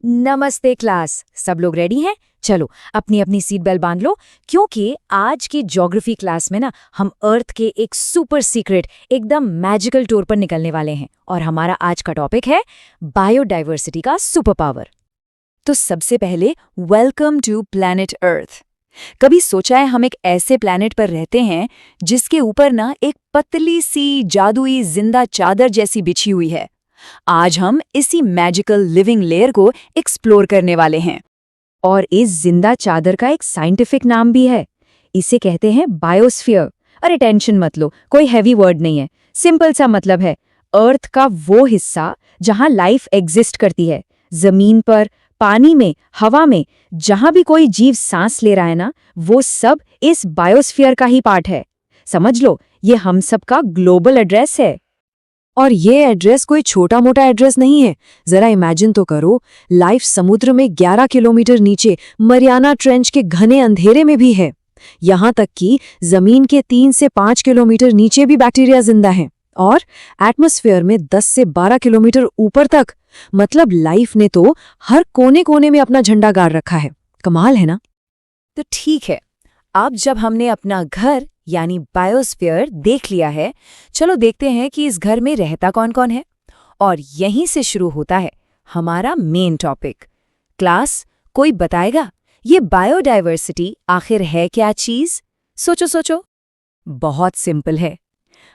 नमस्ते क्लास। सब लोग रेडी हैं? चलो अपनी अपनी सीट बेल्ट बांध लो, क्योंकि आज की ज्योग्राफी क्लास में ना हम अर्थ के एक सुपर सीक्रेट एकदम मैजिकल टूर पर निकलने वाले हैं। और हमारा आज का टॉपिक है बायोडाइवर्सिटी का सुपर पावर। तो सबसे पहले वेलकम टू प्लैनेट अर्थ। कभी सोचा है हम एक ऐसे प्लैनेट पर रहते हैं जिसके ऊपर ना एक पतली सी जादुई जिंदा चादर जैसी बिछी हुई है। आज हम इसी मैजिकल लिविंग लेयर को एक्सप्लोर करने वाले हैं। और इस जिंदा चादर का एक साइंटिफिक नाम भी है। इसे कहते हैं बायोस्फीयर। अरे टेंशन मत लो, कोई हैवी वर्ड नहीं है, सिंपल सा मतलब है अर्थ का वो हिस्सा जहां लाइफ एग्जिस्ट करती है। जमीन पर, पानी में, हवा में, जहां भी कोई जीव सांस ले रहा है ना, वो सब इस बायोस्फीयर का ही पार्ट है। समझ लो, ये हम सबका ग्लोबल एड्रेस है। और ये एड्रेस कोई छोटा मोटा एड्रेस नहीं है। जरा इमेजिन तो करो, लाइफ समुद्र में 11 किलोमीटर नीचे मरियाना ट्रेंच के घने अंधेरे में भी है। यहां तक कि जमीन के 3 से 5 किलोमीटर नीचे भी बैक्टीरिया जिंदा है। और एटमॉस्फेयर में 10 से 12 किलोमीटर ऊपर तक। मतलब लाइफ ने तो हर कोने कोने में अपना झंडा गाड़ रखा है। कमाल है ना? तो ठीक है, अब जब हमने अपना घर यानी बायोस्फीयर देख लिया है, चलो देखते हैं कि इस घर में रहता कौन कौन है। और यहीं से शुरू होता है हमारा मेन टॉपिक। क्लास, कोई बताएगा ये बायोडाइवर्सिटी आखिर है क्या चीज? सोचो सोचो। बहुत सिंपल है।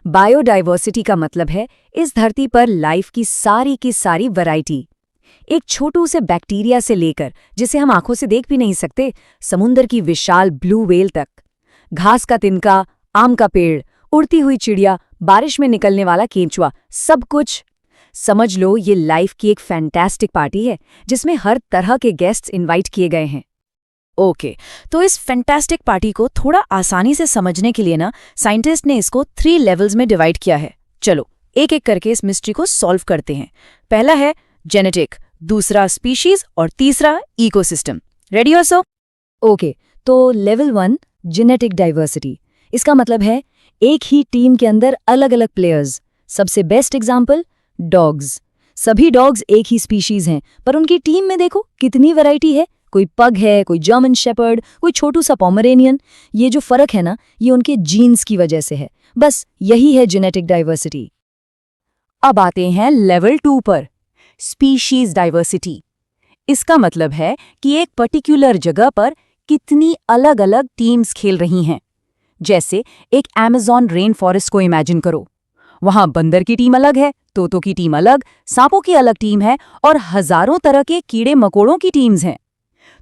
बायोडाइवर्सिटी का मतलब है इस धरती पर लाइफ की सारी वैरायटी। एक छोटू से बैक्टीरिया से लेकर, जिसे हम आंखों से देख भी नहीं सकते, समुद्र की विशाल ब्लू व्हेल तक। घास का तिनका, आम का पेड़, उड़ती हुई चिड़िया, बारिश में निकलने वाला केंचुआ, सब कुछ। समझ लो ये लाइफ की एक फैंटास्टिक पार्टी है जिसमें हर तरह के गेस्ट्स इनवाइट किए गए हैं। ओके, तो इस फैंटास्टिक पार्टी को थोड़ा आसानी से समझने के लिए ना साइंटिस्ट ने इसको 3 लेवल्स में डिवाइड किया है। चलो एक एक करके इस मिस्ट्री को सॉल्व करते हैं। पहला है जेनेटिक, दूसरा स्पीशीज और तीसरा इकोसिस्टम। रेडी हो सो? ओके, तो लेवल 1 जेनेटिक डाइवर्सिटी। इसका मतलब है एक ही टीम के अंदर अलग अलग प्लेयर्स। सबसे बेस्ट एग्जाम्पल डॉग्स। सभी डॉग्स एक ही स्पीशीज हैं, पर उनकी टीम में देखो कितनी वैरायटी है। कोई पग है, कोई जर्मन शेपर्ड, कोई छोटू सा पोमरेनियन। ये जो फर्क है ना, ये उनके जीन्स की वजह से है। बस यही है जेनेटिक डाइवर्सिटी। अब आते हैं लेवल 2 पर, स्पीशीज डाइवर्सिटी। इसका मतलब है कि एक पर्टिकुलर जगह पर कितनी अलग अलग टीम्स खेल रही हैं। जैसे एक अमेज़न रेन फॉरेस्ट को इमेजिन करो। वहां बंदर की टीम अलग है, तोतों की टीम अलग, सांपों की अलग टीम है और हजारों तरह के कीड़े मकोड़ों की टीम्स हैं।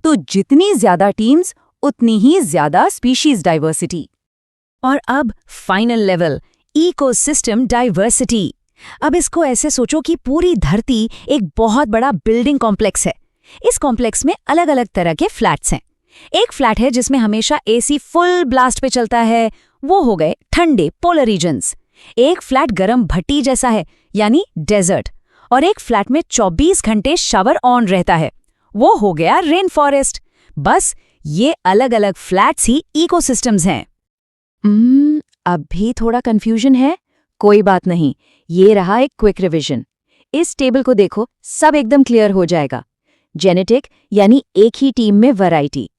तो जितनी ज्यादा टीम्स, उतनी ही ज्यादा स्पीशीज डाइवर्सिटी। और अब फाइनल लेवल, इकोसिस्टम डाइवर्सिटी। अब इसको ऐसे सोचो कि पूरी धरती एक बहुत बड़ा बिल्डिंग कॉम्प्लेक्स है। इस कॉम्प्लेक्स में अलग अलग तरह के फ्लैट्स हैं। एक फ्लैट है जिसमें हमेशा एसी फुल ब्लास्ट पे चलता है, वो हो गए ठंडे पोलर रीजन्स। एक फ्लैट गरम भट्टी जैसा है, यानी डेजर्ट। और एक फ्लैट में 24 घंटे शावर ऑन रहता है, वो हो गया रेन फॉरेस्ट। बस ये अलग अलग फ्लैट्स ही इकोसिस्टम्स हैं। अब भी थोड़ा कंफ्यूजन है? कोई बात नहीं, ये रहा एक क्विक रिवीजन। इस टेबल को देखो, सब एकदम क्लियर हो जाएगा। जेनेटिक यानी एक ही टीम में वैरायटी,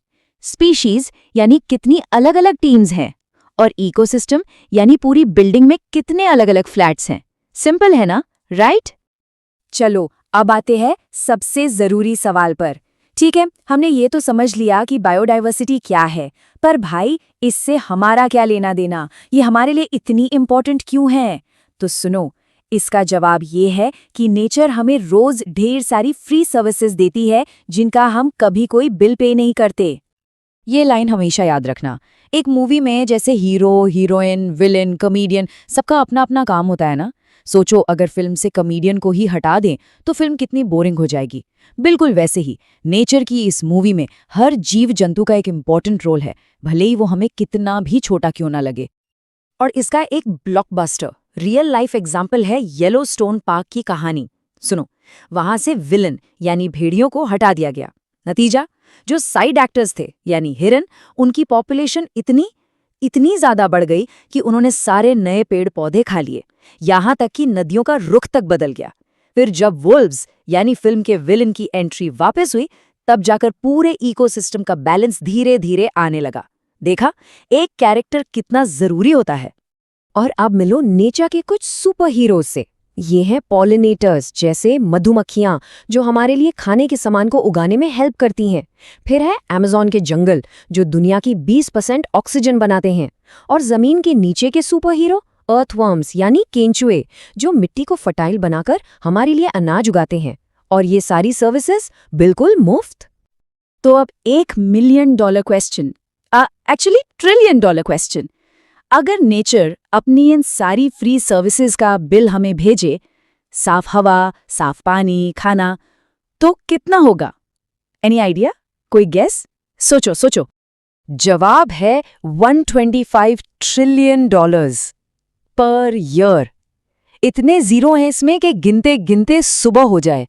स्पीशीज यानी कितनी अलग अलग टीम्स हैं, और इकोसिस्टम यानी पूरी बिल्डिंग में कितने अलग अलग फ्लैट्स हैं। सिंपल है ना, राइट? चलो अब आते हैं सबसे जरूरी सवाल पर। ठीक है, हमने ये तो समझ लिया कि बायोडाइवर्सिटी क्या है, पर भाई इससे हमारा क्या लेना देना? ये हमारे लिए इतनी इम्पोर्टेंट क्यों है? तो सुनो, इसका जवाब ये है कि नेचर हमें रोज ढेर सारी फ्री सर्विसेज देती है जिनका हम कभी कोई बिल पे नहीं करते। ये लाइन हमेशा याद रखना। एक मूवी में जैसे हीरो, हीरोइन, विलेन, कॉमेडियन, सबका अपना अपना काम होता है ना। सोचो अगर फिल्म से कॉमेडियन को ही हटा दें तो फिल्म कितनी बोरिंग हो जाएगी। बिल्कुल वैसे ही नेचर की इस मूवी में हर जीव जंतु का एक इम्पॉर्टेंट रोल है, भले ही वो हमें कितना भी छोटा क्यों ना लगे। और इसका एक ब्लॉकबस्टर रियल लाइफ एग्जाम्पल है येलोस्टोन पार्क की कहानी। सुनो, वहां से विलन यानी भेड़ियों को हटा दिया गया। नतीजा, जो साइड एक्टर्स थे यानी हिरन, उनकी पॉपुलेशन इतनी ज्यादा बढ़ गई कि उन्होंने सारे नए पेड़ पौधे खा लिए, यहां तक कि नदियों का रुख तक बदल गया। फिर जब वुल्व्स यानी फिल्म के विलन की एंट्री वापस हुई, तब जाकर पूरे इकोसिस्टम का बैलेंस धीरे धीरे आने लगा। देखा एक कैरेक्टर कितना जरूरी होता है। और अब मिलो नेचर के कुछ सुपर हीरोज से। ये हैं पॉलिनेटर्स, जैसे मधुमक्खियां जो हमारे लिए खाने के सामान को उगाने में हेल्प करती हैं। फिर है अमेज़न के जंगल जो दुनिया की 20% ऑक्सीजन बनाते हैं। और जमीन के नीचे के सुपर हीरो अर्थवर्म्स यानी केंचुए, जो मिट्टी को फर्टाइल बनाकर हमारे लिए अनाज उगाते हैं। और ये सारी सर्विसेज बिल्कुल मुफ्त। तो अब $1 million question, actually $1 trillion question. अगर नेचर अपनी इन सारी फ्री सर्विसेज का बिल हमें भेजे, साफ हवा, साफ पानी, खाना, तो कितना होगा? Any idea? कोई गेस? सोचो सोचो। जवाब है $125 ट्रिलियन पर ईयर। इतने जीरो हैं इसमें कि गिनते गिनते सुबह हो जाए।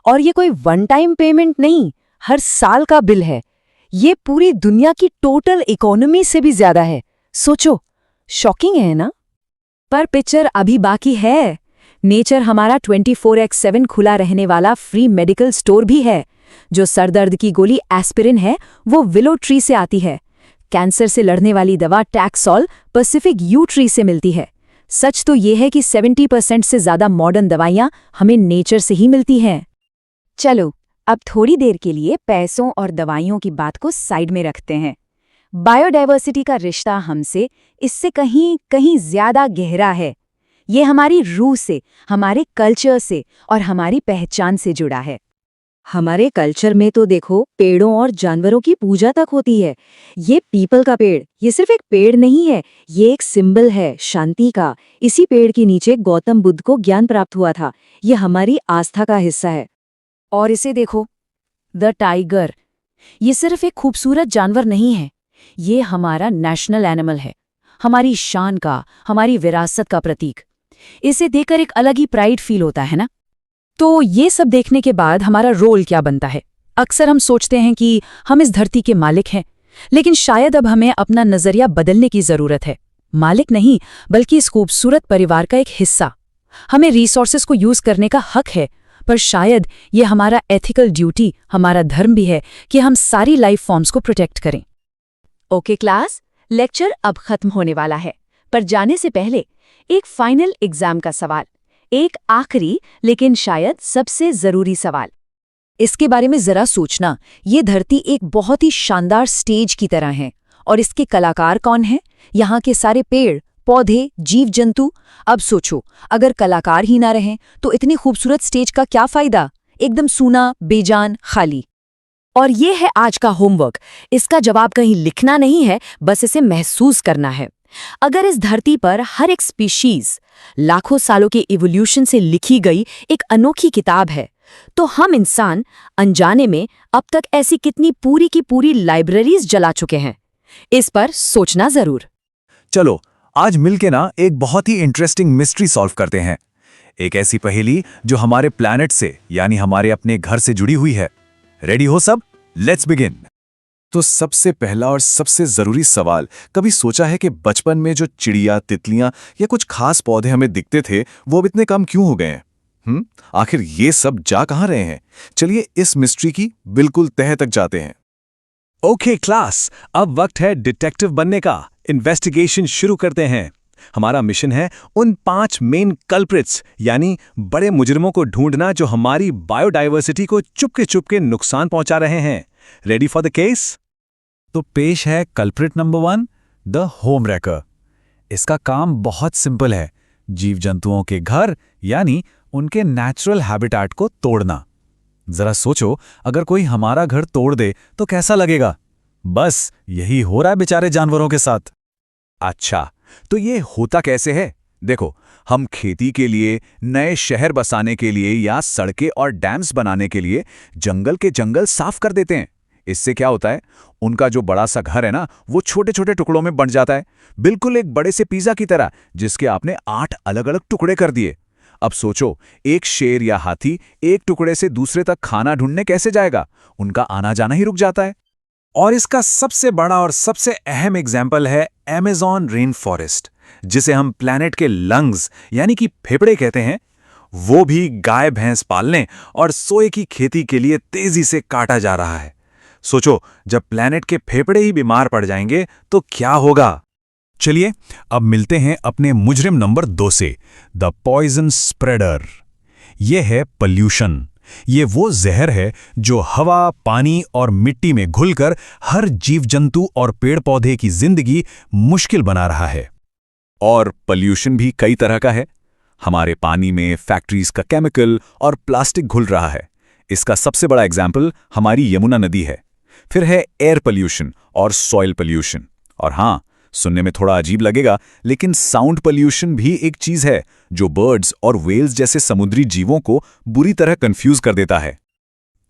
और ये कोई वन टाइम पेमेंट नहीं, हर साल का बिल है। ये पूरी दुनिया की टोटल इकोनॉमी से भी ज्यादा है। सोचो, शॉकिंग है ना? पर पिक्चर अभी बाकी है। नेचर हमारा 24x7 खुला रहने वाला फ्री मेडिकल स्टोर भी है। जो सरदर्द की गोली एस्पिरिन है, वो विलो ट्री से आती है। कैंसर से लड़ने वाली दवा टैक्सोल पैसिफिक यू ट्री से मिलती है। सच तो ये है कि 70% से ज्यादा मॉडर्न दवाइयां हमें नेचर से ही मिलती हैं। चलो, अब थोड़ी देर के लिए पैसों और दवाइयों की बात को साइड में रखते हैं। बायोडायवर्सिटी का रिश्ता हमसे इससे कहीं कहीं ज्यादा गहरा है। ये हमारी रूह से, हमारे कल्चर से और हमारी पहचान से जुड़ा है। हमारे कल्चर में तो देखो, पेड़ों और जानवरों की पूजा तक होती है। ये पीपल का पेड़, ये सिर्फ एक पेड़ नहीं है, ये एक सिंबल है शांति का। इसी पेड़ के नीचे गौतम बुद्ध को ज्ञान प्राप्त हुआ था। ये हमारी आस्था का हिस्सा है। और इसे देखो, द टाइगर। ये सिर्फ एक खूबसूरत जानवर नहीं है, ये हमारा नेशनल एनिमल है, हमारी शान का, हमारी विरासत का प्रतीक। इसे देखकर एक अलग ही प्राइड फील होता है ना? तो ये सब देखने के बाद हमारा रोल क्या बनता है? अक्सर हम सोचते हैं कि हम इस धरती के मालिक हैं, लेकिन शायद अब हमें अपना नजरिया बदलने की जरूरत है। मालिक नहीं, बल्कि इस खूबसूरत परिवार का एक हिस्सा। हमें रिसोर्सेज को यूज करने का हक है, पर शायद ये हमारा एथिकल ड्यूटी, हमारा धर्म भी है कि हम सारी लाइफ फॉर्म्स को प्रोटेक्ट करें। ओके क्लास, लेक्चर अब खत्म होने वाला है, पर जाने से पहले एक फाइनल एग्जाम का सवाल, एक आखिरी लेकिन शायद सबसे जरूरी सवाल। इसके बारे में जरा सोचना। ये धरती एक बहुत ही शानदार स्टेज की तरह है, और इसके कलाकार कौन हैं? यहाँ के सारे पेड़, पौधे, जीव जंतु। अब सोचो, अगर कलाकार ही ना रहें तो इतनी खूबसूरत स्टेज का क्या फायदा? एकदम सूना, बेजान, खाली। और ये है आज का होमवर्क। इसका जवाब कहीं लिखना नहीं है, बस इसे महसूस करना है। अगर इस धरती पर हर एक स्पीशीज लाखों सालों के इवोल्यूशन से लिखी गई एक अनोखी किताब है, तो हम इंसान अनजाने में अब तक ऐसी कितनी पूरी की पूरी लाइब्रेरीज जला चुके हैं? इस पर सोचना जरूर। चलो, आज मिलके ना एक बहुत ही इंटरेस्टिंग मिस्ट्री सॉल्व करते हैं। एक ऐसी पहेली जो हमारे प्लैनेट से, यानी हमारे अपने घर से जुड़ी हुई है। रेडी हो सब? Let's begin. तो सबसे पहला और सबसे जरूरी सवाल, कभी सोचा है कि बचपन में जो चिड़िया, तितलियां या कुछ खास पौधे हमें दिखते थे, वो अब इतने कम क्यों हो गए हैं? आखिर ये सब जा कहां रहे हैं? चलिए इस मिस्ट्री की बिल्कुल तह तक जाते हैं। ओके क्लास, अब वक्त है डिटेक्टिव बनने का। इन्वेस्टिगेशन शुरू करते हैं। हमारा मिशन है उन 5 मेन कल्प्रिट्स, यानी बड़े मुजरिमों को ढूंढना जो हमारी बायोडायवर्सिटी को चुपके नुकसान पहुंचा रहे हैं। Ready for the case? तो पेश है कल्प्रिट नंबर 1, द होम रैकर। इसका काम बहुत सिंपल है, जीव जंतुओं के घर यानी उनके नेचुरल हैबिटेट को तोड़ना। जरा सोचो, अगर कोई हमारा घर तोड़ दे तो कैसा लगेगा? बस यही हो रहा है बेचारे जानवरों के साथ। अच्छा, तो ये होता कैसे है? देखो, हम खेती के लिए, नए शहर बसाने के लिए या सड़कें और डैम्स बनाने के लिए जंगल के जंगल साफ कर देते हैं। इससे क्या होता है, उनका जो बड़ा सा घर है ना, वो छोटे छोटे टुकड़ों में बंट जाता है, बिल्कुल एक बड़े से पिज्जा की तरह, जिसके आपने 8 अलग अलग टुकड़े कर दिए। अब सोचो, एक शेर या हाथी एक टुकड़े से दूसरे तक खाना ढूंढने कैसे जाएगा? उनका आना जाना ही रुक जाता है। और इसका सबसे बड़ा और सबसे अहम एग्जाम्पल है अमेज़न रेन फॉरेस्ट, जिसे हम प्लैनेट के लंग्स यानी कि फेफड़े कहते हैं। वो भी गाय भैंस पालने और सोए की खेती के लिए तेजी से काटा जा रहा है। सोचो, जब प्लैनेट के फेफड़े ही बीमार पड़ जाएंगे तो क्या होगा। चलिए अब मिलते हैं अपने मुजरिम नंबर 2 से, द पॉइजन स्प्रेडर। ये है पॉल्यूशन। ये वो जहर है जो हवा, पानी और मिट्टी में घुलकर हर जीव जंतु और पेड़ पौधे की जिंदगी मुश्किल बना रहा है। और पॉल्यूशन भी कई तरह का है। हमारे पानी में फैक्ट्रीज का केमिकल और प्लास्टिक घुल रहा है। इसका सबसे बड़ा एग्जाम्पल हमारी यमुना नदी है। फिर है एयर पॉल्यूशन और सॉइल पॉल्यूशन। और हाँ, सुनने में थोड़ा अजीब लगेगा, लेकिन साउंड पॉल्यूशन भी एक चीज है जो बर्ड्स और व्हेल्स जैसे समुद्री जीवों को बुरी तरह कंफ्यूज कर देता है।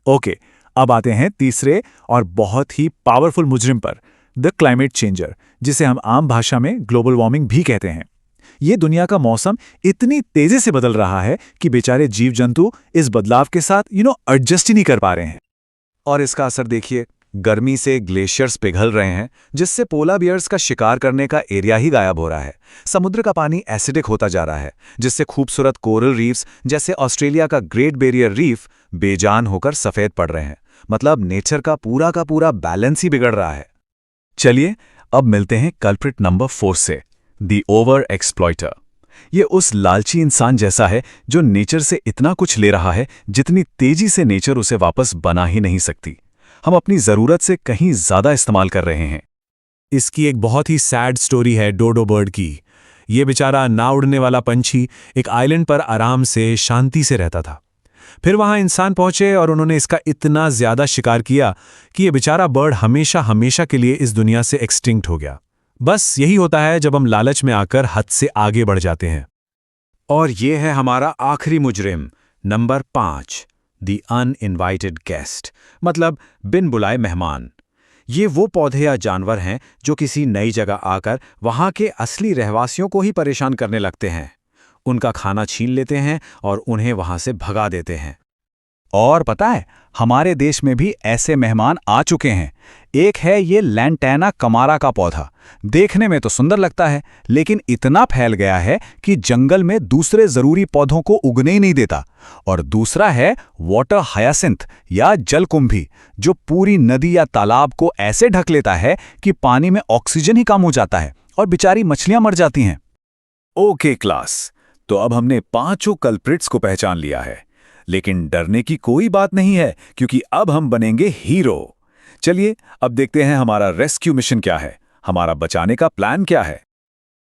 ओके, अब आते हैं तीसरे और बहुत ही पावरफुल मुजरिम पर, द क्लाइमेट चेंजर, जिसे हम आम भाषा में ग्लोबल वार्मिंग भी कहते हैं। ये दुनिया का मौसम इतनी तेजी से बदल रहा है कि बेचारे जीव जंतु इस बदलाव के साथ एडजस्ट ही नहीं कर पा रहे हैं। और इसका असर देखिए, गर्मी से ग्लेशियर्स पिघल रहे हैं, जिससे पोला बियर्स का शिकार करने का एरिया ही गायब हो रहा है। समुद्र का पानी एसिडिक होता जा रहा है, जिससे खूबसूरत कोरल रीफ्स जैसे ऑस्ट्रेलिया का ग्रेट बैरियर रीफ बेजान होकर सफेद पड़ रहे हैं। मतलब नेचर का पूरा बैलेंस ही बिगड़ रहा है। चलिए अब मिलते हैं कल्प्रिट नंबर 4 से, द ओवर एक्सप्लॉइटर। ये उस लालची इंसान जैसा है जो नेचर से इतना कुछ ले रहा है जितनी तेजी से नेचर उसे वापस बना ही नहीं सकती। हम अपनी जरूरत से कहीं ज्यादा इस्तेमाल कर रहे हैं। इसकी एक बहुत ही सैड स्टोरी है डोडो बर्ड की। ये बेचारा ना उड़ने वाला पंछी एक आइलैंड पर आराम से शांति से रहता था। फिर वहां इंसान पहुंचे और उन्होंने इसका इतना ज्यादा शिकार किया कि ये बेचारा बर्ड हमेशा के लिए इस दुनिया से एक्सटिंक्ट हो गया। बस यही होता है जब हम लालच में आकर हद से आगे बढ़ जाते हैं। और ये है हमारा आखिरी मुजरिम, नंबर 5, द अनइनवाइटेड गेस्ट, मतलब बिन बुलाए मेहमान। ये वो पौधे या जानवर हैं जो किसी नई जगह आकर वहां के असली रहवासियों को ही परेशान करने लगते हैं। उनका खाना छीन लेते हैं और उन्हें वहां से भगा देते हैं। और पता है, हमारे देश में भी ऐसे मेहमान आ चुके हैं। एक है ये लैंटैना कमारा का पौधा। देखने में तो सुंदर लगता है, लेकिन इतना फैल गया है कि जंगल में दूसरे जरूरी पौधों को उगने ही नहीं देता। और दूसरा है वाटर हायासिंथ या जलकुंभी, जो पूरी नदी या तालाब को ऐसे ढक लेता है कि पानी में ऑक्सीजन ही कम हो जाता है और बेचारी मछलियां मर जाती हैं। ओके क्लास, तो अब हमने 5 कल्प्रिट्स को पहचान लिया है। लेकिन डरने की कोई बात नहीं है, क्योंकि अब हम बनेंगे हीरो। चलिए अब देखते हैं हमारा रेस्क्यू मिशन क्या है, हमारा बचाने का प्लान क्या है।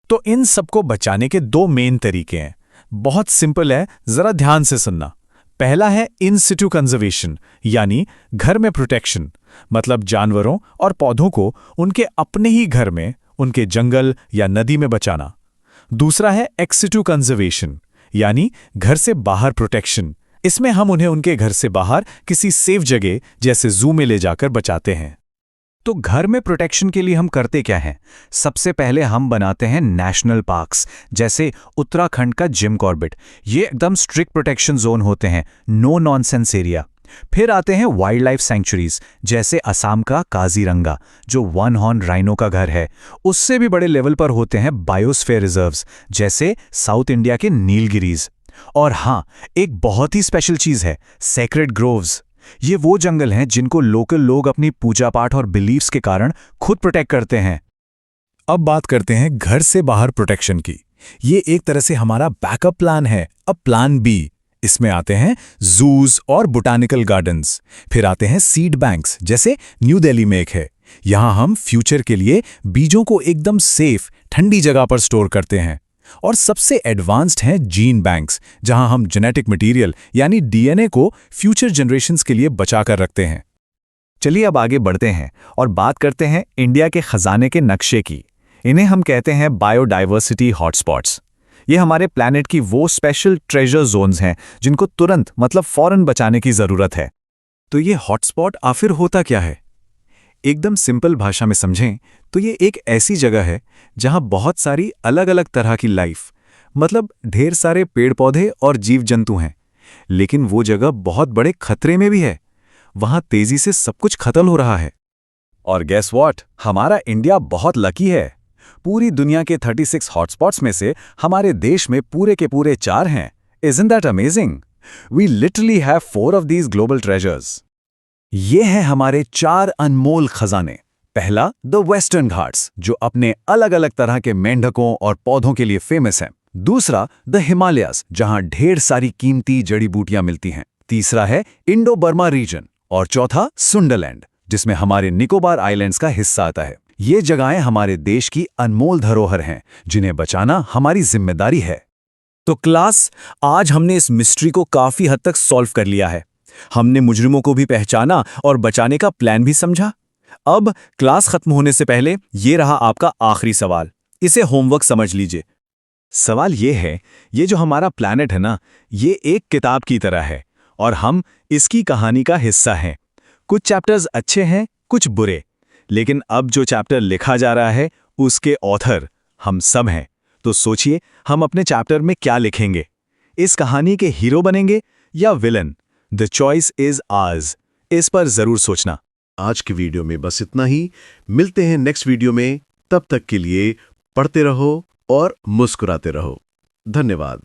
तो इन सबको बचाने के 2 मेन तरीके हैं। बहुत सिंपल है, जरा ध्यान से सुनना। पहला है इन सिटू कंजर्वेशन, यानी घर में प्रोटेक्शन, मतलब जानवरों और पौधों को उनके अपने ही घर में, उनके जंगल या नदी में बचाना। दूसरा है एक्स सिटू कंजर्वेशन, यानी घर से बाहर प्रोटेक्शन। इसमें हम उन्हें उनके घर से बाहर किसी सेफ जगह जैसे जू में ले जाकर बचाते हैं। तो घर में प्रोटेक्शन के लिए हम करते क्या हैं? सबसे पहले हम बनाते हैं नेशनल पार्क्स, जैसे उत्तराखंड का जिम कॉर्बेट। ये एकदम स्ट्रिक्ट प्रोटेक्शन जोन होते हैं, नो नॉनसेंस एरिया। फिर आते हैं वाइल्ड लाइफ सेंचुरीज, जैसे असम का काजीरंगा, जो 1 हॉर्न राइनो का घर है। उससे भी बड़े लेवल पर होते हैं बायोस्फीयर रिजर्व्स, जैसे साउथ इंडिया के नीलगिरीज। और हाँ, एक बहुत ही स्पेशल चीज है, सेक्रेड ग्रोव्स। ये वो जंगल हैं जिनको लोकल लोग अपनी पूजा पाठ और बिलीफ्स के कारण खुद प्रोटेक्ट करते हैं। अब बात करते हैं घर से बाहर प्रोटेक्शन की। ये एक तरह से हमारा बैकअप प्लान है। अब प्लान बी, इसमें आते हैं जूज और बोटानिकल गार्डन्स। फिर आते हैं सीड बैंक्स, जैसे न्यू दिल्ली में एक है। यहां हम फ्यूचर के लिए बीजों को एकदम सेफ, ठंडी जगह पर स्टोर करते हैं। और सबसे एडवांस्ड हैं जीन बैंक्स, जहां हम जेनेटिक मटेरियल यानी डीएनए को फ्यूचर जनरेशंस के लिए बचा कर रखते हैं। चलिए अब आगे बढ़ते हैं और बात करते हैं इंडिया के खजाने के नक्शे की। इन्हें हम कहते हैं बायोडाइवर्सिटी हॉटस्पॉट्स। ये हमारे प्लैनेट की वो स्पेशल ट्रेजर जोन्स हैं जिनको तुरंत, मतलब फौरन बचाने की जरूरत है। तो ये हॉटस्पॉट आखिर होता क्या है? एकदम सिंपल भाषा में समझें तो ये एक ऐसी जगह है जहां बहुत सारी अलग अलग तरह की लाइफ, मतलब ढेर सारे पेड़ पौधे और जीव जंतु हैं। लेकिन वो जगह बहुत बड़े खतरे में भी है। वहां तेजी से सब कुछ खत्म हो रहा है। और गेस व्हाट, हमारा इंडिया बहुत लकी है। पूरी दुनिया के 36 हॉटस्पॉट्स में से हमारे देश में पूरे के पूरे 4 हैं। Isn't that amazing? We literally have 4 of these global treasures. ये हैं हमारे 4 अनमोल खजाने। पहला, द वेस्टर्न घाट्स, जो अपने अलग-अलग तरह के मेंढकों और पौधों के लिए फेमस हैं। दूसरा, द हिमालयाज, जहां ढेर सारी कीमती जड़ी बूटियां मिलती हैं। तीसरा है इंडो बर्मा रीजन और चौथा सुंडरलैंड, जिसमें हमारे निकोबार आइलैंड्स का हिस्सा आता है। ये जगहें हमारे देश की अनमोल धरोहर हैं, जिन्हें बचाना हमारी जिम्मेदारी है। तो क्लास, आज हमने इस मिस्ट्री को काफी हद तक सॉल्व कर लिया है। हमने मुजरिमों को भी पहचाना और बचाने का प्लान भी समझा। अब क्लास खत्म होने से पहले ये रहा आपका आखिरी सवाल। इसे होमवर्क समझ लीजिए। सवाल ये है, ये जो हमारा प्लैनेट है ना, ये एक किताब की तरह है और हम इसकी कहानी का हिस्सा हैं। कुछ चैप्टर्स अच्छे हैं, कुछ बुरे, लेकिन अब जो चैप्टर लिखा जा रहा है उसके ऑथर हम सब हैं। तो सोचिए, हम अपने चैप्टर में क्या लिखेंगे? इस कहानी के हीरो बनेंगे या villain? The choice is ours. इस पर जरूर सोचना। आज की वीडियो में बस इतना ही। मिलते हैं नेक्स्ट वीडियो में। तब तक के लिए पढ़ते रहो और मुस्कुराते रहो। धन्यवाद।